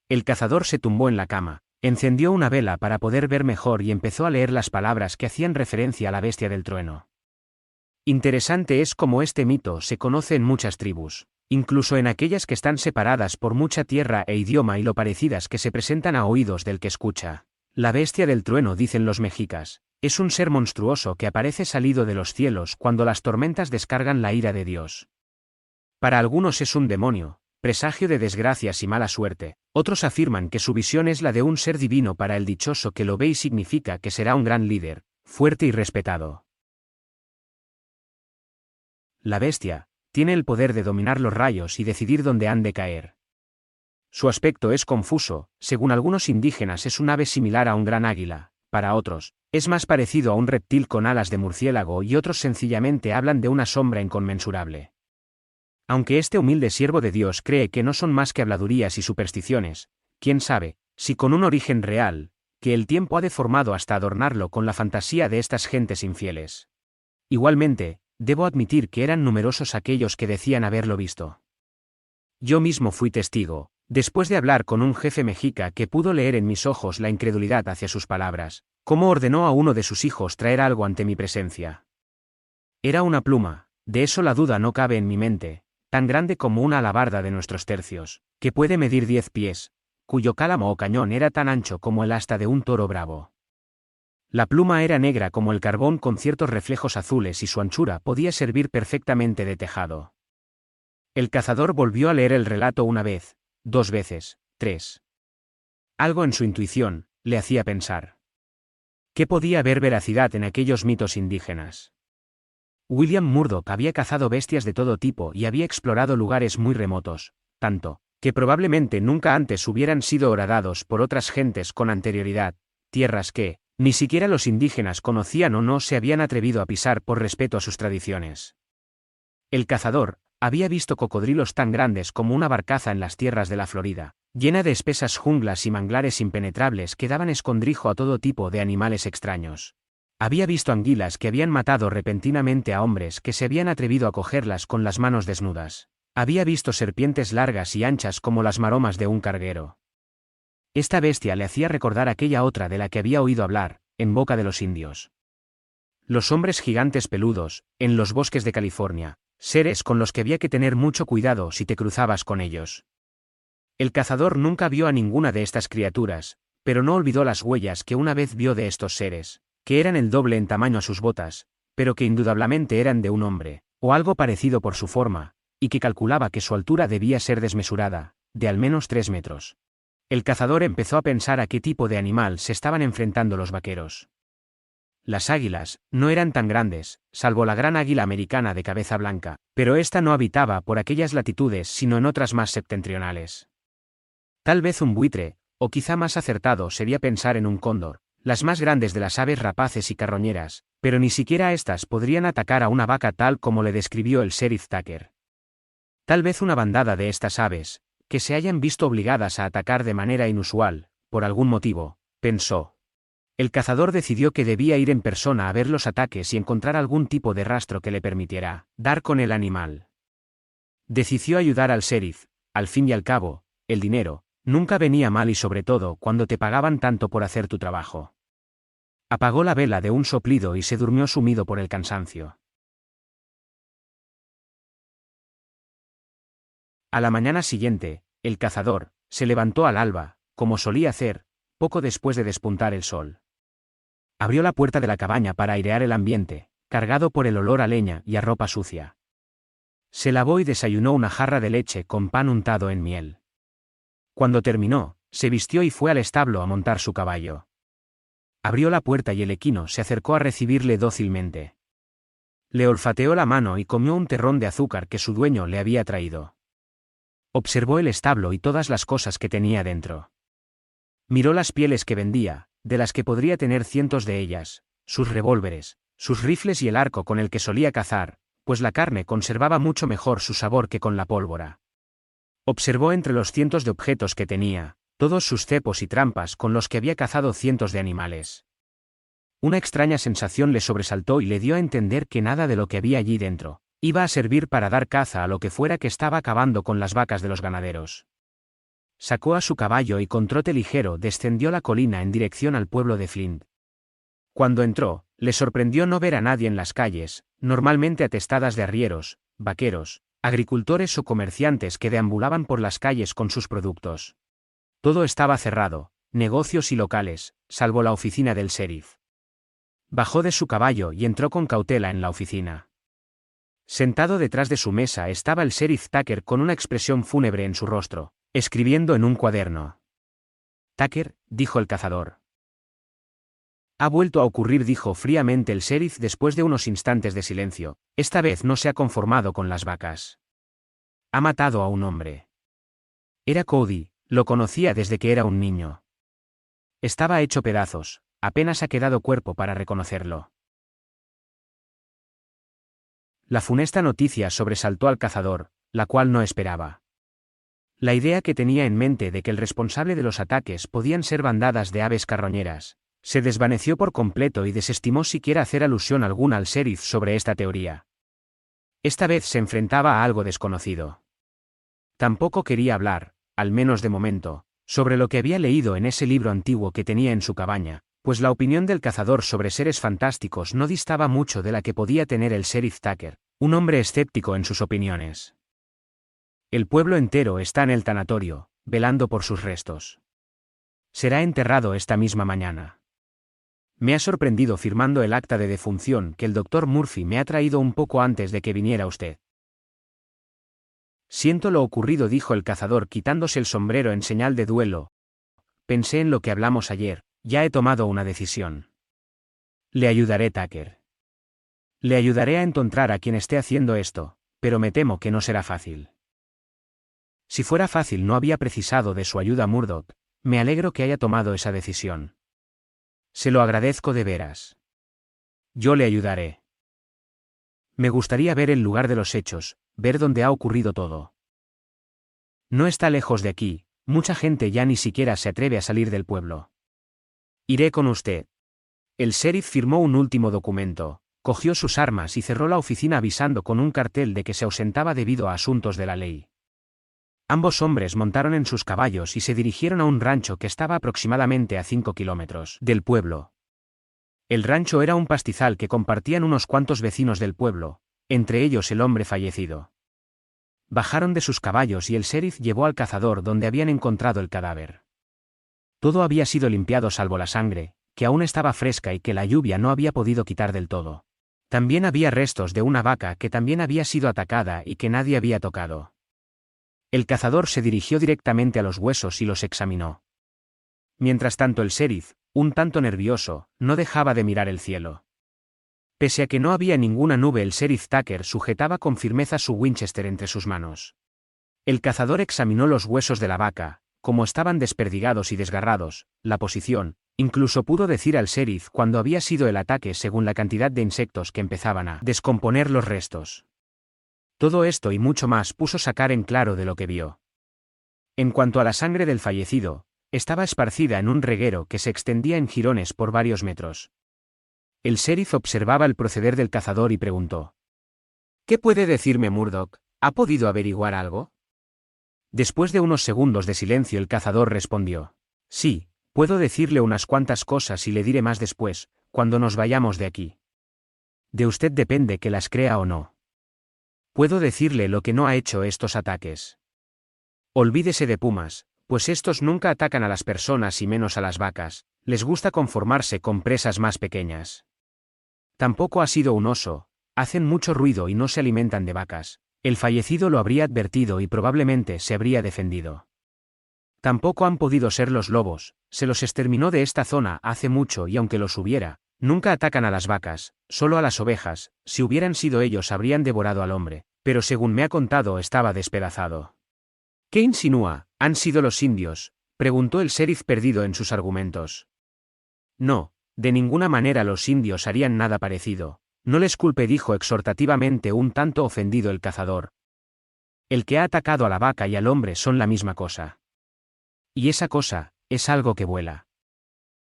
El cazador se tumbó en la cama, encendió una vela para poder ver mejor y empezó a leer las palabras que hacían referencia a la bestia del trueno. Interesante es cómo este mito se conoce en muchas tribus, incluso en aquellas que están separadas por mucha tierra e idioma y lo parecidas que se presentan a oídos del que escucha. La bestia del trueno, dicen los mexicas, es un ser monstruoso que aparece salido de los cielos cuando las tormentas descargan la ira de Dios. Para algunos es un demonio, presagio de desgracias y mala suerte, otros afirman que su visión es la de un ser divino para el dichoso que lo ve y significa que será un gran líder, fuerte y respetado. La bestia tiene el poder de dominar los rayos y decidir dónde han de caer. Su aspecto es confuso, según algunos indígenas es un ave similar a un gran águila, para otros, es más parecido a un reptil con alas de murciélago y otros sencillamente hablan de una sombra inconmensurable. Aunque este humilde siervo de Dios cree que no son más que habladurías y supersticiones, quién sabe, si con un origen real, que el tiempo ha deformado hasta adornarlo con la fantasía de estas gentes infieles. Igualmente, debo admitir que eran numerosos aquellos que decían haberlo visto. Yo mismo fui testigo, después de hablar con un jefe mexica que pudo leer en mis ojos la incredulidad hacia sus palabras, cómo ordenó a uno de sus hijos traer algo ante mi presencia. Era una pluma, de eso la duda no cabe en mi mente, tan grande como una alabarda de nuestros tercios, que puede medir 10 pies, cuyo cálamo o cañón era tan ancho como el asta de un toro bravo. La pluma era negra como el carbón con ciertos reflejos azules y su anchura podía servir perfectamente de tejado. El cazador volvió a leer el relato una vez, 2 veces, 3. Algo en su intuición le hacía pensar. ¿Qué podía haber veracidad en aquellos mitos indígenas? William Murdoch había cazado bestias de todo tipo y había explorado lugares muy remotos, tanto que probablemente nunca antes hubieran sido horadados por otras gentes con anterioridad, tierras que ni siquiera los indígenas conocían o no se habían atrevido a pisar por respeto a sus tradiciones. El cazador había visto cocodrilos tan grandes como una barcaza en las tierras de la Florida, llena de espesas junglas y manglares impenetrables que daban escondrijo a todo tipo de animales extraños. Había visto anguilas que habían matado repentinamente a hombres que se habían atrevido a cogerlas con las manos desnudas. Había visto serpientes largas y anchas como las maromas de un carguero. Esta bestia le hacía recordar aquella otra de la que había oído hablar, en boca de los indios. Los hombres gigantes peludos, en los bosques de California, seres con los que había que tener mucho cuidado si te cruzabas con ellos. El cazador nunca vio a ninguna de estas criaturas, pero no olvidó las huellas que una vez vio de estos seres, que eran el doble en tamaño a sus botas, pero que indudablemente eran de un hombre, o algo parecido por su forma, y que calculaba que su altura debía ser desmesurada, de al menos 3 metros. El cazador empezó a pensar a qué tipo de animal se estaban enfrentando los vaqueros. Las águilas no eran tan grandes, salvo la gran águila americana de cabeza blanca, pero ésta no habitaba por aquellas latitudes sino en otras más septentrionales. Tal vez un buitre, o quizá más acertado sería pensar en un cóndor, las más grandes de las aves rapaces y carroñeras, pero ni siquiera éstas podrían atacar a una vaca tal como le describió el sheriff Tucker. Tal vez una bandada de estas aves, que se hayan visto obligadas a atacar de manera inusual, por algún motivo, pensó. El cazador decidió que debía ir en persona a ver los ataques y encontrar algún tipo de rastro que le permitiera dar con el animal. Decidió ayudar al sheriff, al fin y al cabo, el dinero nunca venía mal y sobre todo cuando te pagaban tanto por hacer tu trabajo. Apagó la vela de un soplido y se durmió sumido por el cansancio. A la mañana siguiente, el cazador se levantó al alba, como solía hacer, poco después de despuntar el sol. Abrió la puerta de la cabaña para airear el ambiente, cargado por el olor a leña y a ropa sucia. Se lavó y desayunó una jarra de leche con pan untado en miel. Cuando terminó, se vistió y fue al establo a montar su caballo. Abrió la puerta y el equino se acercó a recibirle dócilmente. Le olfateó la mano y comió un terrón de azúcar que su dueño le había traído. Observó el establo y todas las cosas que tenía dentro. Miró las pieles que vendía, de las que podría tener cientos de ellas, sus revólveres, sus rifles y el arco con el que solía cazar, pues la carne conservaba mucho mejor su sabor que con la pólvora. Observó entre los cientos de objetos que tenía, todos sus cepos y trampas con los que había cazado cientos de animales. Una extraña sensación le sobresaltó y le dio a entender que nada de lo que había allí dentro iba a servir para dar caza a lo que fuera que estaba acabando con las vacas de los ganaderos. Sacó a su caballo y con trote ligero descendió la colina en dirección al pueblo de Flint. Cuando entró, le sorprendió no ver a nadie en las calles, normalmente atestadas de arrieros, vaqueros, agricultores o comerciantes que deambulaban por las calles con sus productos. Todo estaba cerrado, negocios y locales, salvo la oficina del sheriff. Bajó de su caballo y entró con cautela en la oficina. Sentado detrás de su mesa estaba el sheriff Tucker con una expresión fúnebre en su rostro, escribiendo en un cuaderno. «Tucker», dijo el cazador. «Ha vuelto a ocurrir», dijo fríamente el sheriff después de unos instantes de silencio. «Esta vez no se ha conformado con las vacas. Ha matado a un hombre. Era Cody, lo conocía desde que era un niño. Estaba hecho pedazos, apenas ha quedado cuerpo para reconocerlo». La funesta noticia sobresaltó al cazador, la cual no esperaba. La idea que tenía en mente de que el responsable de los ataques podían ser bandadas de aves carroñeras, se desvaneció por completo y desestimó siquiera hacer alusión alguna al sheriff sobre esta teoría. Esta vez se enfrentaba a algo desconocido. Tampoco quería hablar, al menos de momento, sobre lo que había leído en ese libro antiguo que tenía en su cabaña, pues la opinión del cazador sobre seres fantásticos no distaba mucho de la que podía tener el sheriff Tucker, un hombre escéptico en sus opiniones. El pueblo entero está en el tanatorio, velando por sus restos. Será enterrado esta misma mañana. Me ha sorprendido firmando el acta de defunción que el doctor Murphy me ha traído un poco antes de que viniera usted. Siento lo ocurrido, dijo el cazador quitándose el sombrero en señal de duelo. Pensé en lo que hablamos ayer, ya he tomado una decisión. Le ayudaré, Tucker. Le ayudaré a encontrar a quien esté haciendo esto, pero me temo que no será fácil. Si fuera fácil no había precisado de su ayuda Murdoch. Me alegro que haya tomado esa decisión. Se lo agradezco de veras. Yo le ayudaré. Me gustaría ver el lugar de los hechos, ver dónde ha ocurrido todo. No está lejos de aquí, mucha gente ya ni siquiera se atreve a salir del pueblo. Iré con usted. El sheriff firmó un último documento, cogió sus armas y cerró la oficina avisando con un cartel de que se ausentaba debido a asuntos de la ley. Ambos hombres montaron en sus caballos y se dirigieron a un rancho que estaba aproximadamente a 5 kilómetros del pueblo. El rancho era un pastizal que compartían unos cuantos vecinos del pueblo, entre ellos el hombre fallecido. Bajaron de sus caballos y el sheriff llevó al cazador donde habían encontrado el cadáver. Todo había sido limpiado salvo la sangre, que aún estaba fresca y que la lluvia no había podido quitar del todo. También había restos de una vaca que también había sido atacada y que nadie había tocado. El cazador se dirigió directamente a los huesos y los examinó. Mientras tanto el sheriff, un tanto nervioso, no dejaba de mirar el cielo. Pese a que no había ninguna nube, el sheriff Tucker sujetaba con firmeza su Winchester entre sus manos. El cazador examinó los huesos de la vaca, como estaban desperdigados y desgarrados, la posición, incluso pudo decir al sheriff cuándo había sido el ataque según la cantidad de insectos que empezaban a descomponer los restos. Todo esto y mucho más puso sacar en claro de lo que vio. En cuanto a la sangre del fallecido, estaba esparcida en un reguero que se extendía en jirones por varios metros. El sheriff observaba el proceder del cazador y preguntó: «¿Qué puede decirme Murdoch? ¿Ha podido averiguar algo?» Después de unos segundos de silencio el cazador respondió: «Sí, puedo decirle unas cuantas cosas y le diré más después, cuando nos vayamos de aquí. De usted depende que las crea o no. Puedo decirle lo que no ha hecho estos ataques. Olvídese de pumas, pues estos nunca atacan a las personas y menos a las vacas, les gusta conformarse con presas más pequeñas. Tampoco ha sido un oso, hacen mucho ruido y no se alimentan de vacas, el fallecido lo habría advertido y probablemente se habría defendido. Tampoco han podido ser los lobos, se los exterminó de esta zona hace mucho y aunque los hubiera, nunca atacan a las vacas, solo a las ovejas, si hubieran sido ellos habrían devorado al hombre, pero según me ha contado estaba despedazado». «¿Qué insinúa? ¿Han sido los indios?», preguntó el sheriff perdido en sus argumentos. «No, de ninguna manera los indios harían nada parecido. No les culpe», dijo exhortativamente un tanto ofendido el cazador. «El que ha atacado a la vaca y al hombre son la misma cosa. Y esa cosa, es algo que vuela».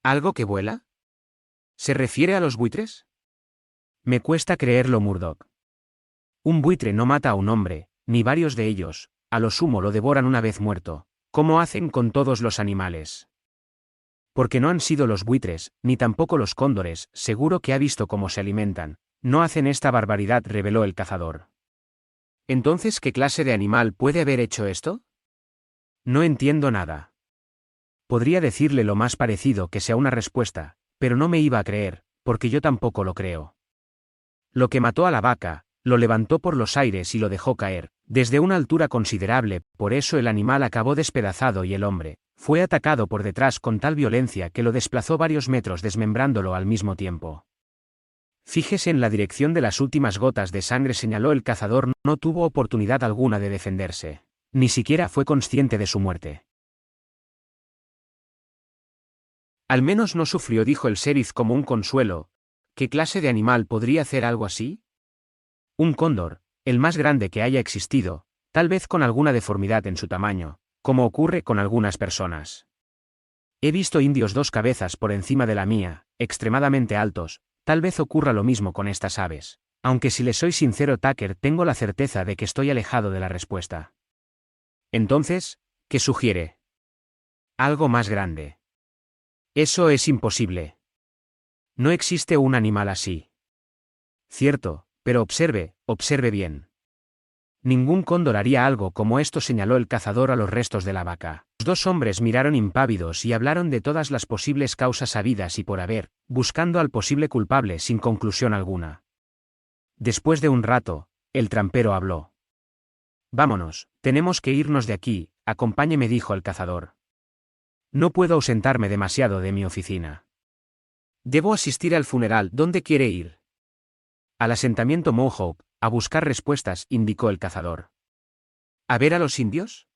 «¿Algo que vuela? ¿Se refiere a los buitres?» «Me cuesta creerlo, Murdoch. Un buitre no mata a un hombre, ni varios de ellos, a lo sumo lo devoran una vez muerto, ¿Cómo hacen con todos los animales? Porque no han sido los buitres, ni tampoco los cóndores, seguro que ha visto cómo se alimentan. No hacen esta barbaridad, reveló el cazador. Entonces, ¿qué clase de animal puede haber hecho esto? No entiendo nada. Podría decirle lo más parecido que sea una respuesta, pero no me iba a creer, porque yo tampoco lo creo. Lo que mató a la vaca, lo levantó por los aires y lo dejó caer, desde una altura considerable, por eso el animal acabó despedazado y el hombre fue atacado por detrás con tal violencia que lo desplazó varios metros desmembrándolo al mismo tiempo. Fíjese en la dirección de las últimas gotas de sangre, señaló el cazador, no tuvo oportunidad alguna de defenderse. Ni siquiera fue consciente de su muerte. Al menos no sufrió, dijo el sheriff como un consuelo. ¿Qué clase de animal podría hacer algo así? Un cóndor, el más grande que haya existido, tal vez con alguna deformidad en su tamaño, como ocurre con algunas personas. He visto indios 2 cabezas por encima de la mía, extremadamente altos, tal vez ocurra lo mismo con estas aves, aunque si le soy sincero, Tucker, tengo la certeza de que estoy alejado de la respuesta. Entonces, ¿qué sugiere? Algo más grande. Eso es imposible. No existe un animal así. Cierto, pero observe bien. Ningún cóndor haría algo como esto, señaló el cazador a los restos de la vaca. Los 2 hombres miraron impávidos y hablaron de todas las posibles causas habidas y por haber, buscando al posible culpable sin conclusión alguna. Después de un rato, el trampero habló. Vámonos, tenemos que irnos de aquí, acompáñeme, dijo el cazador. No puedo ausentarme demasiado de mi oficina. Debo asistir al funeral. ¿Dónde quiere ir? Al asentamiento Mohawk, a buscar respuestas, indicó el cazador. ¿A ver a los indios?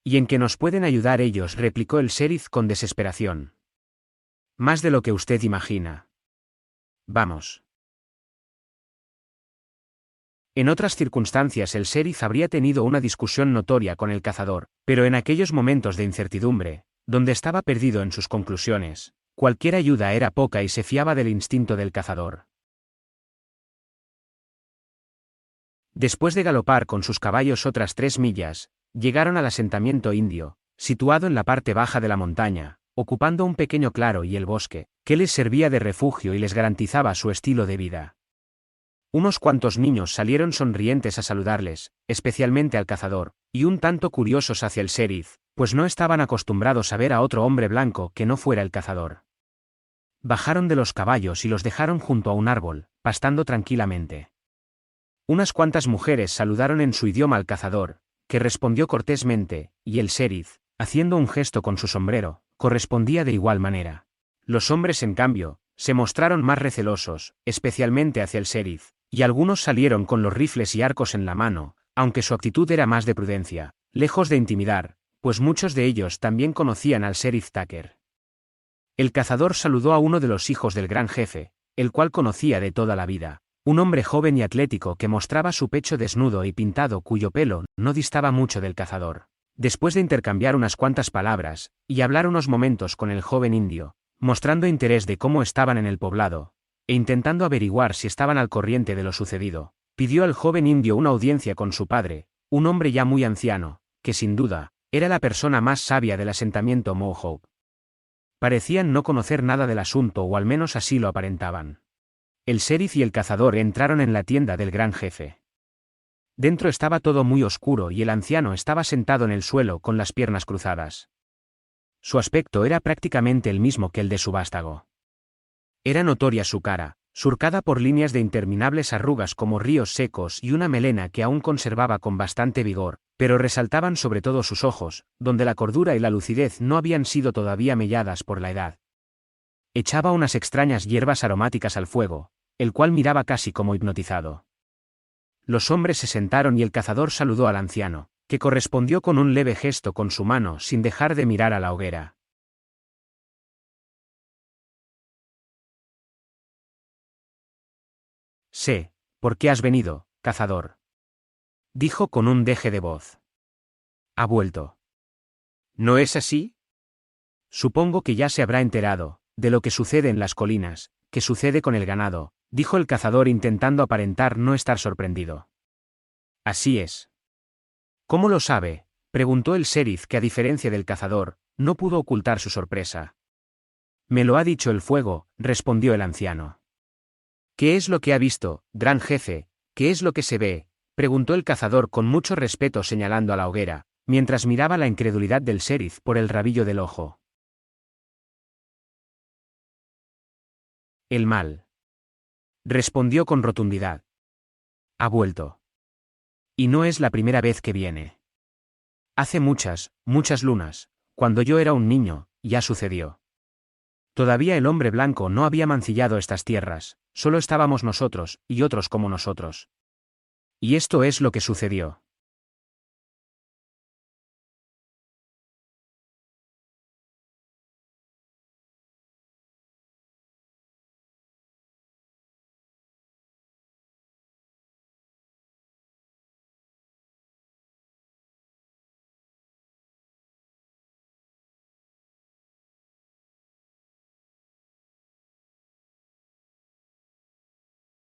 ¿Y en qué nos pueden ayudar ellos?, replicó el sheriff con desesperación. Más de lo que usted imagina. Vamos. En otras circunstancias el sheriff habría tenido una discusión notoria con el cazador, pero en aquellos momentos de incertidumbre, donde estaba perdido en sus conclusiones, cualquier ayuda era poca y se fiaba del instinto del cazador. Después de galopar con sus caballos otras 3 millas, llegaron al asentamiento indio, situado en la parte baja de la montaña, ocupando un pequeño claro y el bosque, que les servía de refugio y les garantizaba su estilo de vida. Unos cuantos niños salieron sonrientes a saludarles, especialmente al cazador, y un tanto curiosos hacia el sheriff, pues no estaban acostumbrados a ver a otro hombre blanco que no fuera el cazador. Bajaron de los caballos y los dejaron junto a un árbol, pastando tranquilamente. Unas cuantas mujeres saludaron en su idioma al cazador, que respondió cortésmente, y el sheriff, haciendo un gesto con su sombrero, correspondía de igual manera. Los hombres, en cambio, se mostraron más recelosos, especialmente hacia el sheriff, y algunos salieron con los rifles y arcos en la mano, aunque su actitud era más de prudencia, lejos de intimidar, pues muchos de ellos también conocían al sheriff Tucker. El cazador saludó a uno de los hijos del gran jefe, el cual conocía de toda la vida. Un hombre joven y atlético que mostraba su pecho desnudo y pintado, cuyo pelo no distaba mucho del cazador. Después de intercambiar unas cuantas palabras, y hablar unos momentos con el joven indio, mostrando interés de cómo estaban en el poblado, e intentando averiguar si estaban al corriente de lo sucedido, pidió al joven indio una audiencia con su padre, un hombre ya muy anciano, que sin duda, era la persona más sabia del asentamiento Mohawk. Parecían no conocer nada del asunto, o al menos así lo aparentaban. El sheriff y el cazador entraron en la tienda del gran jefe. Dentro estaba todo muy oscuro y el anciano estaba sentado en el suelo con las piernas cruzadas. Su aspecto era prácticamente el mismo que el de su vástago. Era notoria su cara, surcada por líneas de interminables arrugas como ríos secos y una melena que aún conservaba con bastante vigor, pero resaltaban sobre todo sus ojos, donde la cordura y la lucidez no habían sido todavía melladas por la edad. Echaba unas extrañas hierbas aromáticas al fuego, el cual miraba casi como hipnotizado. Los hombres se sentaron y el cazador saludó al anciano, que correspondió con un leve gesto con su mano sin dejar de mirar a la hoguera. Sé, ¿por qué has venido, cazador?, dijo con un deje de voz. Ha vuelto. ¿No es así? Supongo que ya se habrá enterado de lo que sucede en las colinas, que sucede con el ganado, dijo el cazador intentando aparentar no estar sorprendido. Así es. ¿Cómo lo sabe? Preguntó el sheriff, que a diferencia del cazador, no pudo ocultar su sorpresa. Me lo ha dicho el fuego, respondió el anciano. ¿Qué es lo que ha visto, gran jefe? ¿Qué es lo que se ve? Preguntó el cazador con mucho respeto, señalando a la hoguera, mientras miraba la incredulidad del sheriff por el rabillo del ojo. El mal. Respondió con rotundidad. Ha vuelto. Y no es la primera vez que viene. Hace muchas, muchas lunas, cuando yo era un niño, ya sucedió. Todavía el hombre blanco no había mancillado estas tierras, solo estábamos nosotros, y otros como nosotros. Y esto es lo que sucedió.